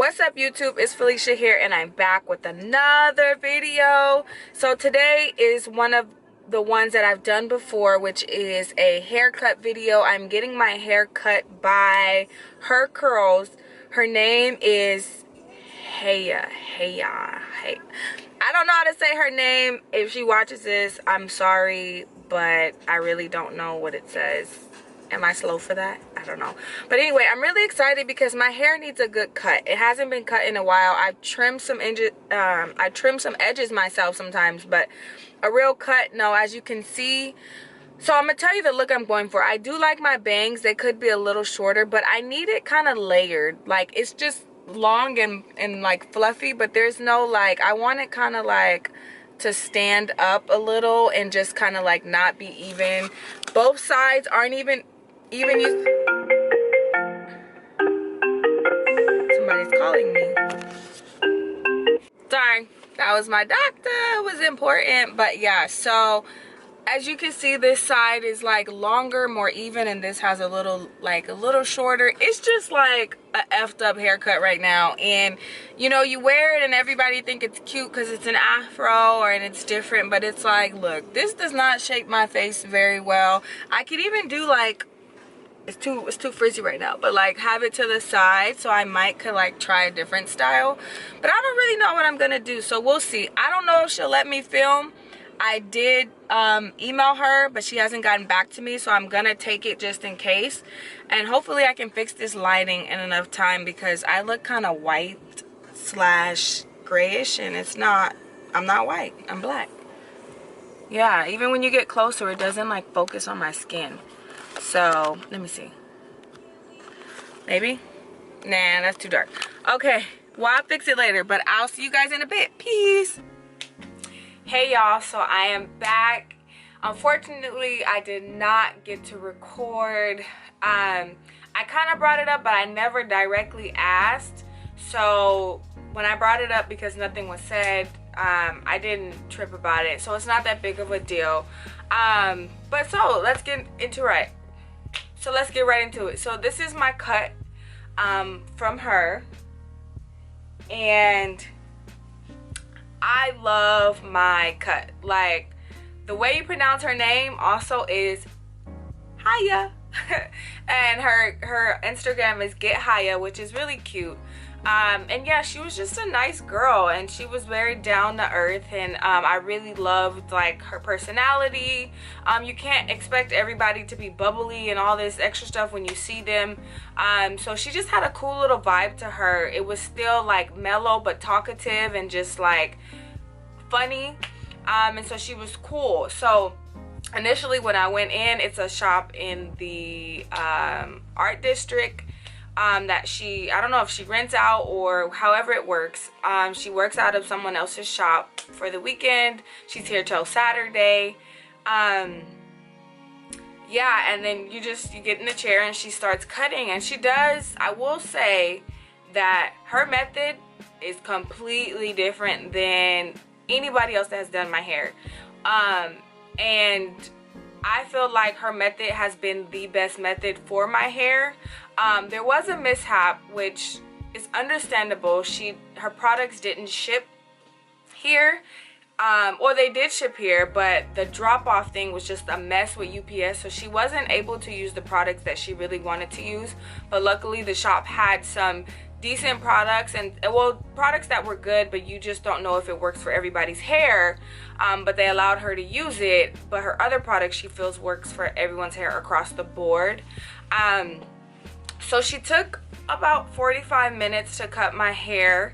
What's up, YouTube? It's Felicia here, and I'm back with another video. So today is one of the ones that I've done before, which is a haircut video. I'm getting my hair cut by HERcurls. Her name is Haiya. I don't know how to say her name. If she watches this, I'm sorry, but I really don't know what it says. Am I slow for that? I don't know. But anyway, I'm really excited because my hair needs a good cut. It hasn't been cut in a while. I've trimmed some edges. I trim some edges myself sometimes, but a real cut, no. As you can see, so I'm gonna tell you the look I'm going for. I do like my bangs. They could be a little shorter, but I need it kind of layered. Like, it's just long and like fluffy, but there's no like, I want it kind of like to stand up a little and just kind of like not be even. Both sides aren't even you. Somebody's calling me. Sorry, that was my doctor. It was important. But yeah, so as you can see, this side is like longer, more even, and this has a little shorter. It's just like a effed up haircut right now. And you know, you wear it and everybody think it's cute because it's an afro and it's different, but it's like, look, this does not shape my face very well. I could even do like, it's too frizzy right now, but like have it to the side, so I could like try a different style, but I don't really know what I'm gonna do, so we'll see. I don't know if she'll let me film. I did email her, but she hasn't gotten back to me, so I'm gonna take it just in case, and hopefully I can fix this lighting in enough time because I look kind of white / grayish, and it's not. I'm not white, I'm black. Yeah, even when you get closer, it doesn't like focus on my skin. So let me see. Maybe? Nah, that's too dark. Okay, well, I'll fix it later, but I'll see you guys in a bit. Peace. Hey y'all, so I am back. Unfortunately, I did not get to record. I kind of brought it up, but I never directly asked. So when I brought it up, because nothing was said, I didn't trip about it. So it's not that big of a deal. But so let's get into it. So let's get right into it. So this is my cut from her, and I love my cut. Like, the way you pronounce her name also is Haiya. And her Instagram is Get Haiya, which is really cute. And yeah, she was just a nice girl, and she was very down to earth, and I really loved like her personality. You can't expect everybody to be bubbly and all this extra stuff when you see them. So she just had a cool little vibe to her. It was still like mellow but talkative and just like funny. And so she was cool. So initially when I went in, it's a shop in the art district that I don't know if she rents out or however it works. She works out of someone else's shop for the weekend. She's here till Saturday. Yeah, and then you get in the chair and she starts cutting, and she does, I will say that her method is completely different than anybody else that has done my hair. And I feel like her method has been the best method for my hair. There was a mishap, which is understandable. Her products didn't ship here, or they did ship here, but the drop-off thing was just a mess with UPS, so she wasn't able to use the products that she really wanted to use. But luckily the shop had some decent products, and well, products that were good, but you just don't know if it works for everybody's hair. But they allowed her to use it, but her other products she feels works for everyone's hair across the board. So she took about 45 minutes to cut my hair.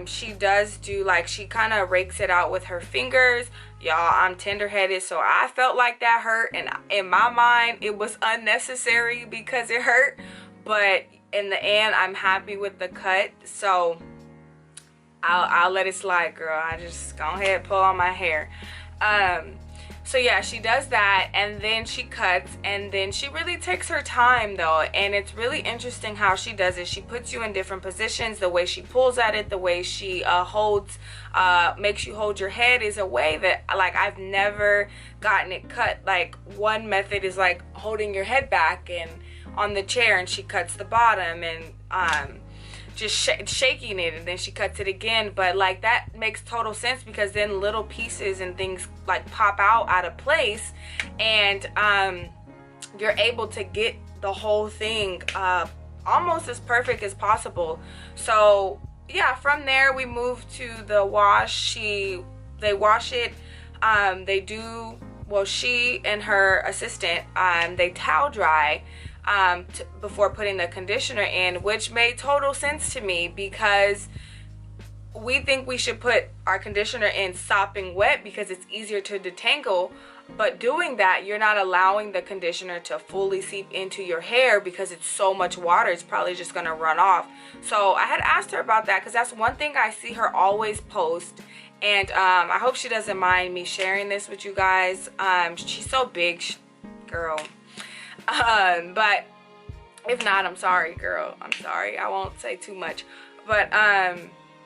She does do like, she kind of rakes it out with her fingers. Y'all, I'm tender-headed, so I felt like that hurt, and in my mind it was unnecessary because it hurt, but in the end I'm happy with the cut. So I'll let it slide, girl. I just go ahead and pull on my hair. So yeah, she does that, and then she cuts, and then she really takes her time though, and it's really interesting how she does it. She puts you in different positions. The way she pulls at it, the way she makes you hold your head is a way that like I've never gotten it cut. Like, one method is like holding your head back and on the chair, and she cuts the bottom, and just shaking it, and then she cuts it again. But like that makes total sense, because then little pieces and things like pop out of place, and you're able to get the whole thing almost as perfect as possible. So yeah, from there we move to the wash. They wash it. They do, well, she and her assistant, they towel dry before putting the conditioner in, which made total sense to me, because we think we should put our conditioner in sopping wet because it's easier to detangle. But doing that, you're not allowing the conditioner to fully seep into your hair, because it's so much water, it's probably just gonna run off. So I had asked her about that, because that's one thing I see her always post. And I hope she doesn't mind me sharing this with you guys. She's so big, girl. But if not, I'm sorry, girl. I'm sorry. I won't say too much. But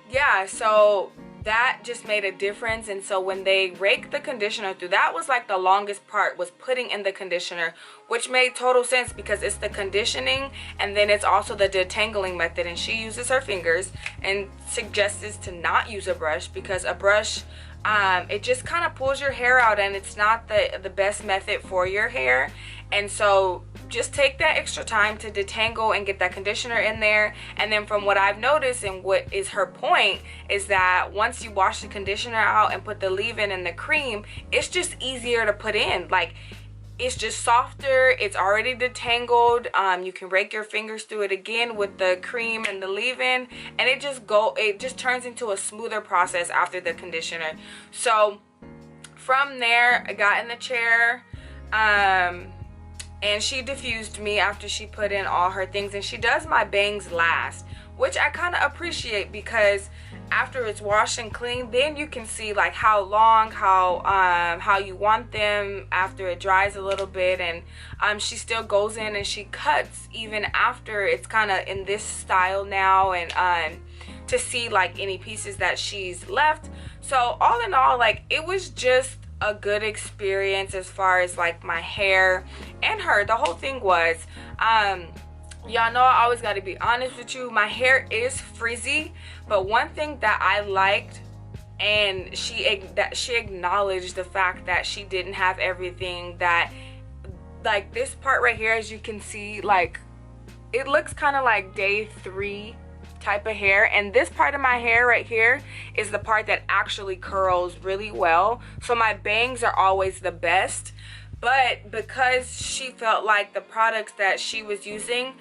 yeah, so that just made a difference. And so when they rake the conditioner through, that was like the longest part, was putting in the conditioner, which made total sense, because it's the conditioning and then it's also the detangling method. And she uses her fingers and suggests to not use a brush, because a brush, it just kind of pulls your hair out, and it's not the best method for your hair. And so just take that extra time to detangle and get that conditioner in there. And then from what I've noticed, and what is her point, is that once you wash the conditioner out and put the leave-in and the cream, it's just easier to put in. Like, it's just softer, it's already detangled. You can rake your fingers through it again with the cream and the leave-in, and it just turns into a smoother process after the conditioner. So from there, I got in the chair, and she diffused me after she put in all her things. And she does my bangs last, which I kind of appreciate, because after it's washed and cleaned, then you can see like how long, how you want them after it dries a little bit. And she still goes in and she cuts even after it's kind of in this style now, and to see like any pieces that she's left. So all in all, like, it was just a good experience as far as like my hair and her. The whole thing was, y'all know I always got to be honest with you, my hair is frizzy. But one thing that I liked, and she acknowledged the fact that she didn't have everything, that like this part right here, as you can see, like it looks kind of like day 3 type of hair. And this part of my hair right here is the part that actually curls really well. So my bangs are always the best. But because she felt like the products that she was using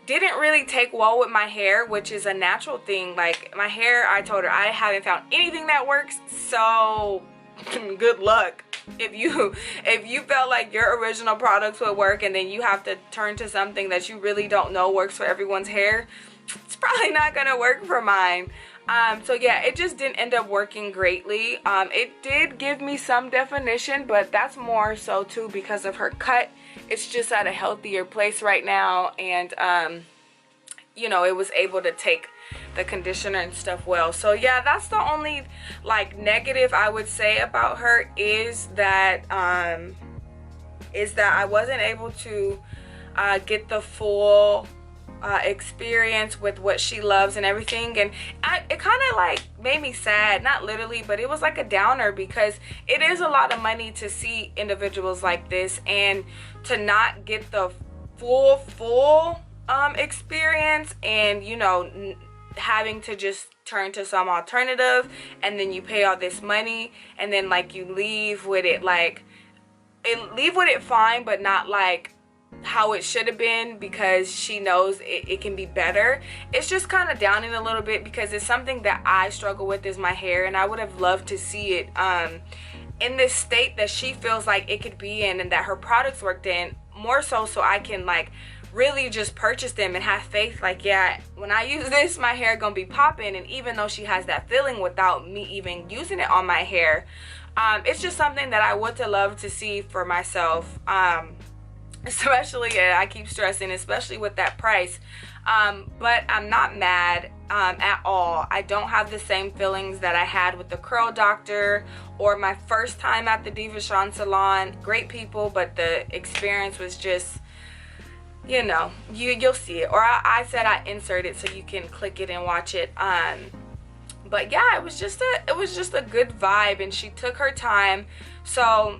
didn't really take well with my hair, which is a natural thing. Like my hair, I told her I haven't found anything that works, so good luck. If you felt like your original products would work, and then you have to turn to something that you really don't know works for everyone's hair, it's probably not gonna work for mine. So yeah, it just didn't end up working greatly. It did give me some definition, but that's more so too because of her cut. It's just at a healthier place right now, and you know, it was able to take the conditioner and stuff well. So yeah, that's the only like negative I would say about her, is that I wasn't able to get the full experience with what she loves and everything. And it kind of like made me sad, not literally, but it was like a downer, because it is a lot of money to see individuals like this and to not get the full experience, and you know, having to just turn to some alternative, and then you pay all this money, and then like you leave with it fine, but not like how it should have been, because she knows it can be better. It's just kind of downing a little bit, because it's something that I struggle with, is my hair, and I would have loved to see it in this state that she feels like it could be in, and that her products worked in, more so I can like really just purchase them and have faith, like, yeah, when I use this, my hair gonna be popping. And even though she has that feeling without me even using it on my hair, it's just something that I would love to see for myself. Especially, I keep stressing, especially with that price. But I'm not mad at all. I don't have the same feelings that I had with the Curl Doctor or my first time at the Diva Sean salon. Great people, but the experience was just you know, you'll see it, or I said I insert it so you can click it and watch it. But yeah, it was just a good vibe, and she took her time. So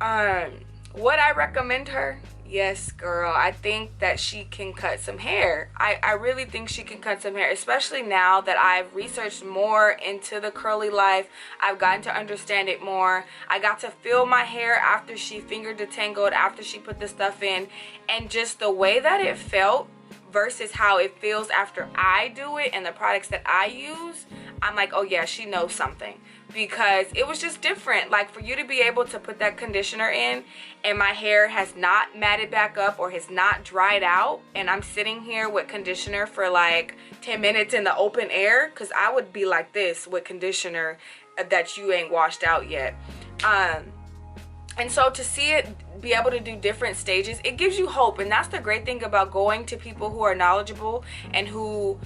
would I recommend her? Yes, girl. I think that she can cut some hair. I really think she can cut some hair, especially now that I've researched more into the curly life. I've gotten to understand it more. I got to feel my hair after she finger detangled, after she put the stuff in, and just the way that it felt versus how it feels after I do it and the products that I use. I'm like, oh yeah, she knows something, because it was just different. Like, for you to be able to put that conditioner in and my hair has not matted back up or has not dried out, and I'm sitting here with conditioner for like 10 minutes in the open air, because I would be like this with conditioner that you ain't washed out yet. And so to see it be able to do different stages, it gives you hope. And that's the great thing about going to people who are knowledgeable and who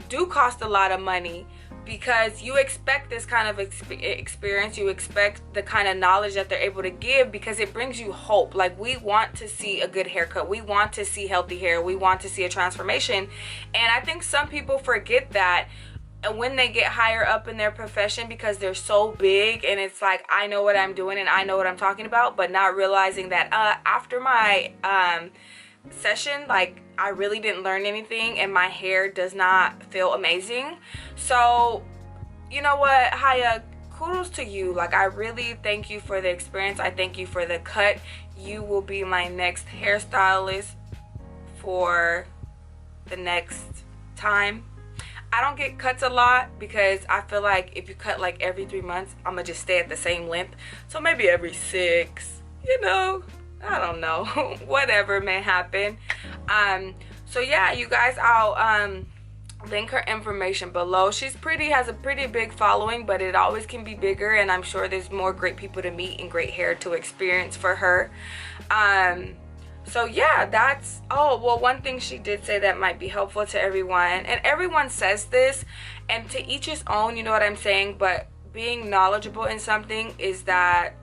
do cost a lot of money, because you expect this kind of experience, you expect the kind of knowledge that they're able to give, because it brings you hope. Like, we want to see a good haircut, we want to see healthy hair, we want to see a transformation. And I think some people forget that when they get higher up in their profession, because they're so big and it's like, I know what I'm doing and I know what I'm talking about, but not realizing that after my session, like, I really didn't learn anything and my hair does not feel amazing. So you know what, Haiya, kudos to you. Like, I really thank you for the experience. I thank you for the cut. You will be my next hairstylist for the next time. I don't get cuts a lot because I feel like if you cut like every 3 months, I'm gonna just stay at the same length. So maybe every 6, you know, I don't know. Whatever may happen. So yeah, you guys, I'll link her information below. She's has a pretty big following, but it always can be bigger, and I'm sure there's more great people to meet and great hair to experience for her. So yeah, that's, oh, well, one thing she did say that might be helpful to everyone, and everyone says this, and to each his own, you know what I'm saying, but being knowledgeable in something is that,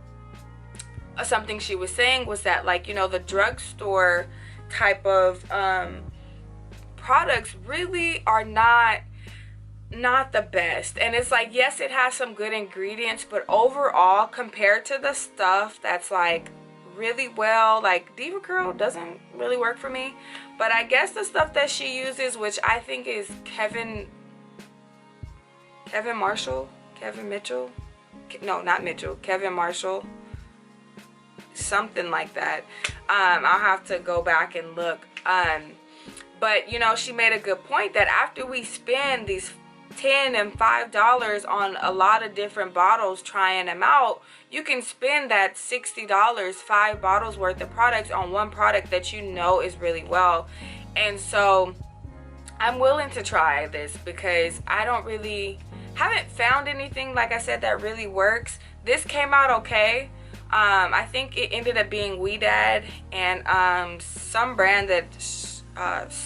something she was saying was that, like, you know, the drugstore type of products really are not the best. And it's like, yes, it has some good ingredients, but overall, compared to the stuff that's like really well, like Diva Curl doesn't really work for me, but I guess the stuff that she uses, which I think is Kevin Marshall, something like that. I'll have to go back and look. But you know, she made a good point that after we spend these $10 and $5 on a lot of different bottles trying them out, you can spend that $60, 5 bottles worth of products on one product that you know is really well. And so I'm willing to try this because I haven't found anything, like I said, that really works. This came out okay. I think it ended up being Weedad and some brand that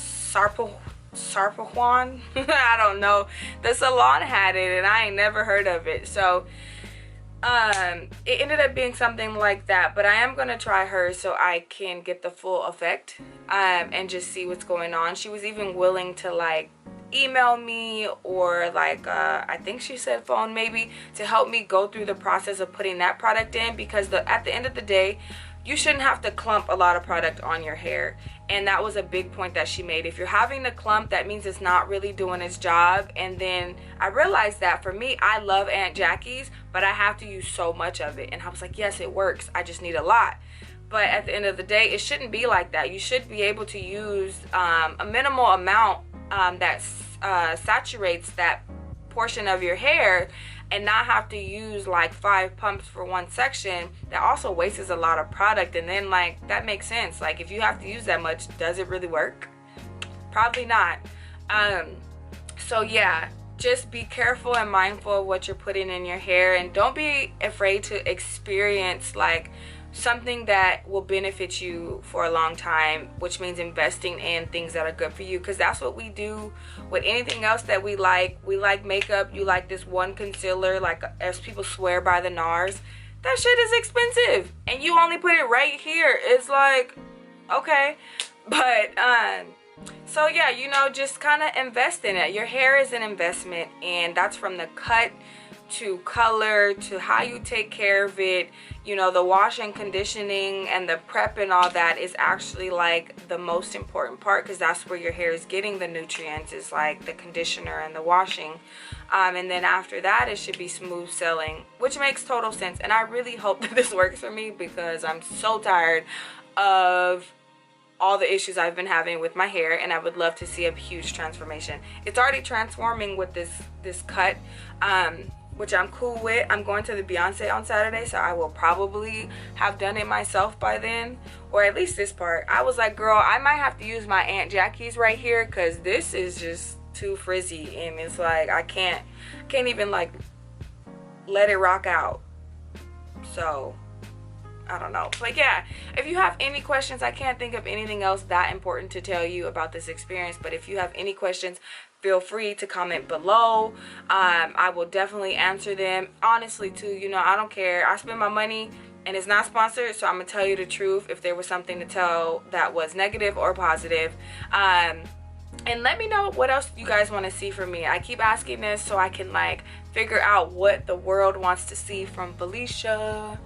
Sarpajuan I don't know, the salon had it and I ain't never heard of it. So it ended up being something like that, but I am gonna try hers so I can get the full effect and just see what's going on. She was even willing to like email me or like I think she said phone maybe, to help me go through the process of putting that product in, because at the end of the day, you shouldn't have to clump a lot of product on your hair. And that was a big point that she made. If you're having to clump, that means it's not really doing its job. And then I realized that for me, I love Aunt Jackie's, but I have to use so much of it. And I was like, yes, it works, I just need a lot. But at the end of the day, it shouldn't be like that. You should be able to use a minimal amount that saturates that portion of your hair, and not have to use like 5 pumps for one section. That also wastes a lot of product. And then like, that makes sense. Like, if you have to use that much, does it really work? Probably not. So yeah, just be careful and mindful of what you're putting in your hair, and don't be afraid to experience like something that will benefit you for a long time, which means investing in things that are good for you, because that's what we do with anything else that we like. We like makeup. You like this one concealer, like as people swear by the NARS, that shit is expensive, and you only put it right here. It's like, okay? But so yeah, you know, just kind of invest in it. Your hair is an investment, and that's from the cut to color to how you take care of it. You know, the wash and conditioning and the prep and all that is actually like the most important part, because that's where your hair is getting the nutrients, is like the conditioner and the washing. And then after that, it should be smooth sailing, which makes total sense. And I really hope that this works for me, because I'm so tired of all the issues I've been having with my hair, and I would love to see a huge transformation. It's already transforming with this cut, which I'm cool with. I'm going to the Beyonce on Saturday, so I will probably have done it myself by then, or at least this part. I was like, girl, I might have to use my Aunt Jackie's right here, because this is just too frizzy, and it's like I can't even like let it rock out. So I don't know. But yeah, if you have any questions, I can't think of anything else that important to tell you about this experience, but if you have any questions, feel free to comment below. I will definitely answer them. Honestly too, you know, I don't care. I spend my money, and it's not sponsored, so I'm gonna tell you the truth if there was something to tell that was negative or positive. And let me know what else you guys want to see from me. I keep asking this so I can like figure out what the world wants to see from Felicia.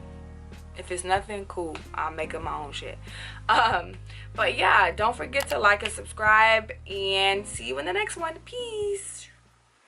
If it's nothing, cool, I'll make up my own shit. But yeah, don't forget to like and subscribe, and see you in the next one. Peace.